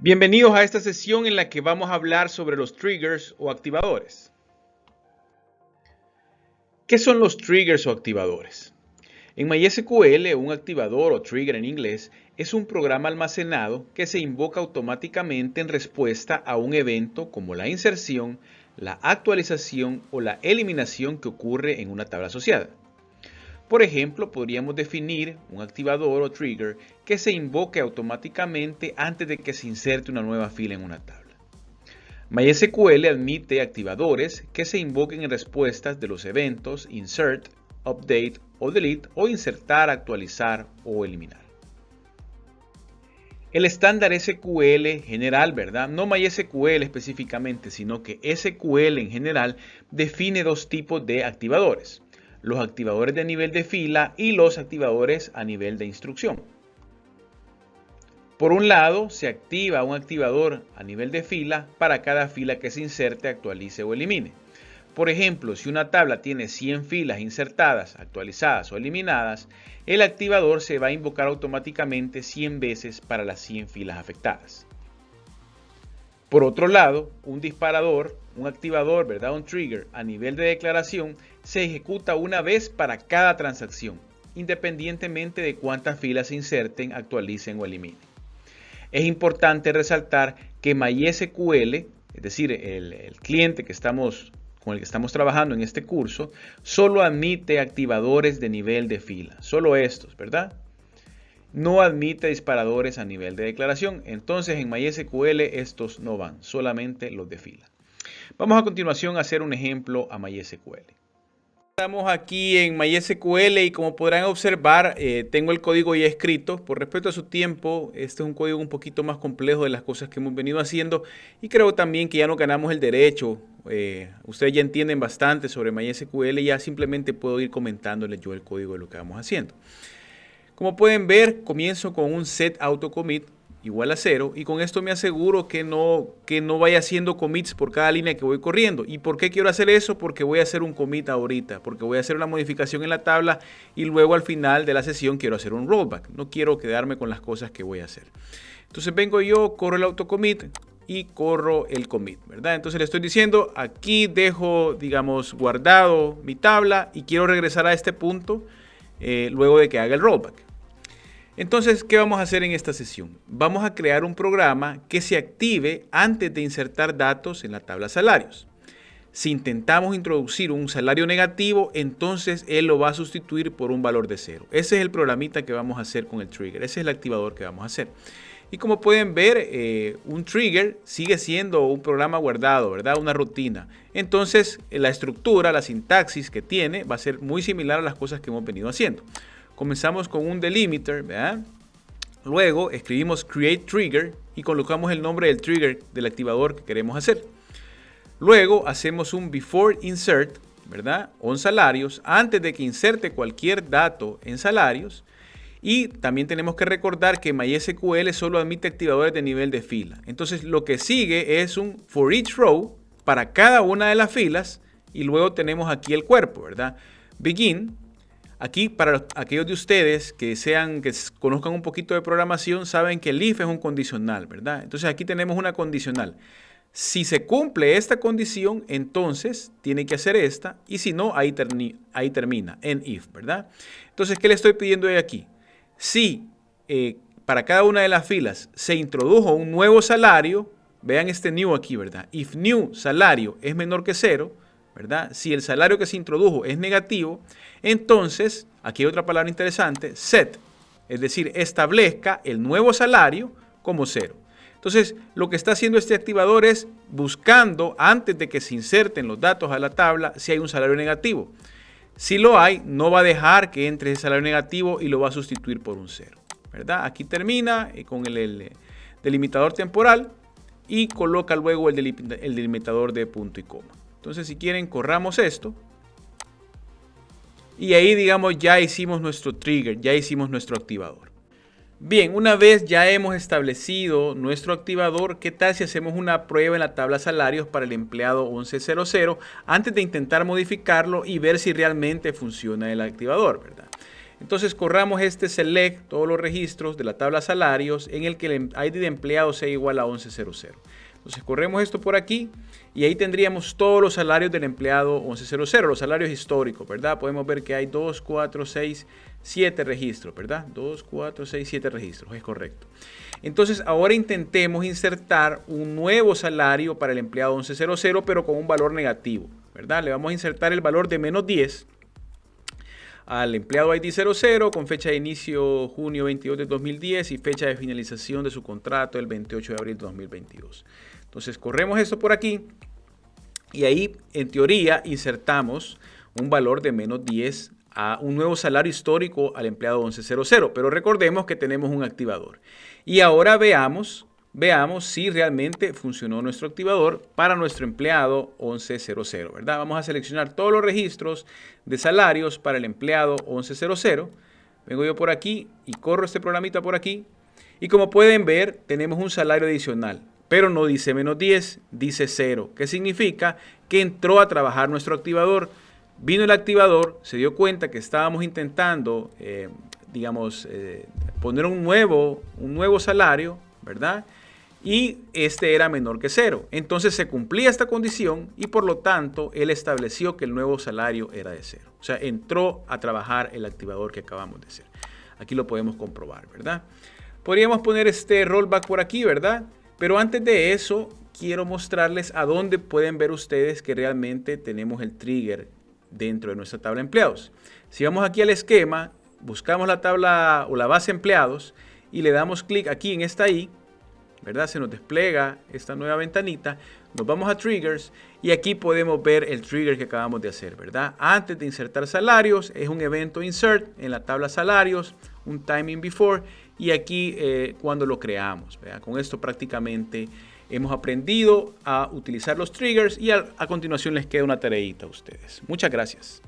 Bienvenidos a esta sesión en la que vamos a hablar sobre los triggers o activadores. ¿Qué son los triggers o activadores? En MySQL, un activador o trigger en inglés es un programa almacenado que se invoca automáticamente en respuesta a un evento como la inserción, la actualización o la eliminación que ocurre en una tabla asociada. Por ejemplo, podríamos definir un activador o trigger que se invoque automáticamente antes de que se inserte una nueva fila en una tabla. MySQL admite activadores que se invoquen en respuestas de los eventos insert, update o delete o insertar, actualizar o eliminar. El estándar SQL general, ¿verdad? No MySQL específicamente, sino que SQL en general define dos tipos de activadores: los activadores de nivel de fila y los activadores a nivel de instrucción. Por un lado, se activa un activador a nivel de fila para cada fila que se inserte, actualice o elimine. Por ejemplo, si una tabla tiene 100 filas insertadas, actualizadas o eliminadas, el activador se va a invocar automáticamente 100 veces para las 100 filas afectadas. Por otro lado, un disparador, un activador, ¿verdad? Un trigger a nivel de declaración se ejecuta una vez para cada transacción, independientemente de cuántas filas se inserten, actualicen o eliminen. Es importante resaltar que MySQL, es decir, el cliente con el que estamos trabajando en este curso, solo admite activadores de nivel de fila, solo estos, ¿verdad? No admite disparadores a nivel de declaración. Entonces en MySQL estos no van, solamente los de fila. Vamos a continuación a hacer un ejemplo a MySQL. Estamos aquí en MySQL y como podrán observar, tengo el código ya escrito. Por respeto a su tiempo, este es un código un poquito más complejo de las cosas que hemos venido haciendo y creo también que ya no ganamos el derecho. Ustedes ya entienden bastante sobre MySQL y ya simplemente puedo ir comentándoles yo el código de lo que vamos haciendo. Como pueden ver, comienzo con un set autocommit igual a 0 y con esto me aseguro que no vaya haciendo commits por cada línea que voy corriendo. ¿Y por qué quiero hacer eso? Porque voy a hacer un commit ahorita, porque voy a hacer una modificación en la tabla y luego al final de la sesión quiero hacer un rollback. No quiero quedarme con las cosas que voy a hacer. Entonces vengo yo, corro el autocommit y corro el commit, ¿verdad? Entonces le estoy diciendo, aquí dejo, digamos, guardado mi tabla y quiero regresar a este punto luego de que haga el rollback. Entonces, ¿qué vamos a hacer en esta sesión? Vamos a crear un programa que se active antes de insertar datos en la tabla salarios. Si intentamos introducir un salario negativo, entonces él lo va a sustituir por un valor de 0. Ese es el programita que vamos a hacer con el trigger. Ese es el activador que vamos a hacer. Y como pueden ver, un trigger sigue siendo un programa guardado, ¿verdad? Una rutina. Entonces, la estructura, la sintaxis que tiene va a ser muy similar a las cosas que hemos venido haciendo. Comenzamos con un delimiter, ¿verdad? Luego escribimos create trigger y colocamos el nombre del trigger del activador que queremos hacer. Luego hacemos un before insert, ¿verdad? On salarios, antes de que inserte cualquier dato en salarios. Y también tenemos que recordar que MySQL solo admite activadores de nivel de fila. Entonces lo que sigue es un for each row para cada una de las filas y luego tenemos aquí el cuerpo, ¿verdad? Begin. Aquí, para aquellos de ustedes que conozcan un poquito de programación, saben que el if es un condicional, ¿verdad? Entonces aquí tenemos una condicional. Si se cumple esta condición, entonces tiene que hacer esta, y si no, ahí termina, en if, ¿verdad? Entonces, ¿qué le estoy pidiendo aquí? Si para cada una de las filas se introdujo un nuevo salario, vean este new aquí, ¿verdad? If new salario es menor que 0, ¿verdad? Si el salario que se introdujo es negativo, entonces, aquí hay otra palabra interesante, set, es decir, establezca el nuevo salario como 0. Entonces, lo que está haciendo este activador es buscando, antes de que se inserten los datos a la tabla, si hay un salario negativo. Si lo hay, no va a dejar que entre ese salario negativo y lo va a sustituir por un 0, ¿verdad? Aquí termina con el delimitador temporal y coloca luego el delimitador de punto y coma. Entonces, si quieren, corramos esto. Y ahí, digamos, ya hicimos nuestro trigger, ya hicimos nuestro activador. Bien, una vez ya hemos establecido nuestro activador, ¿qué tal si hacemos una prueba en la tabla salarios para el empleado 1100 antes de intentar modificarlo y ver si realmente funciona el activador, ¿verdad? Entonces corramos este select, todos los registros de la tabla salarios en el que el ID de empleado sea igual a 1100. Entonces corremos esto por aquí y ahí tendríamos todos los salarios del empleado 1100, los salarios históricos, ¿verdad? Podemos ver que hay 2, 4, 6, 7 registros, ¿verdad? 2, 4, 6, 7 registros, es correcto. Entonces ahora intentemos insertar un nuevo salario para el empleado 1100, pero con un valor negativo, ¿verdad? Le vamos a insertar el valor de menos 10 al empleado ID 00 con fecha de inicio junio 22 de 2010 y fecha de finalización de su contrato el 28 de abril de 2022. Entonces corremos esto por aquí y ahí en teoría insertamos un valor de menos 10 a un nuevo salario histórico al empleado 1100, pero recordemos que tenemos un activador. Y ahora veamos si realmente funcionó nuestro activador para nuestro empleado 1100, ¿verdad? Vamos a seleccionar todos los registros de salarios para el empleado 1100. Vengo yo por aquí y corro este programita por aquí. Y como pueden ver, tenemos un salario adicional, pero no dice menos 10, dice 0, que significa que entró a trabajar nuestro activador. Vino el activador, se dio cuenta que estábamos intentando, poner un nuevo salario, ¿verdad? Y este era menor que 0. Entonces se cumplía esta condición y por lo tanto él estableció que el nuevo salario era de 0. O sea, entró a trabajar el activador que acabamos de hacer. Aquí lo podemos comprobar, ¿verdad? Podríamos poner este rollback por aquí, ¿verdad? Pero antes de eso, quiero mostrarles a dónde pueden ver ustedes que realmente tenemos el trigger dentro de nuestra tabla de empleados. Si vamos aquí al esquema, buscamos la tabla o la base empleados y le damos clic aquí en esta I, ¿verdad? Se nos despliega esta nueva ventanita, nos vamos a triggers y aquí podemos ver el trigger que acabamos de hacer, ¿verdad? Antes de insertar salarios, es un evento insert en la tabla salarios, un timing before y aquí cuando lo creamos, ¿verdad? Con esto prácticamente hemos aprendido a utilizar los triggers y a continuación les queda una tareita a ustedes. Muchas gracias.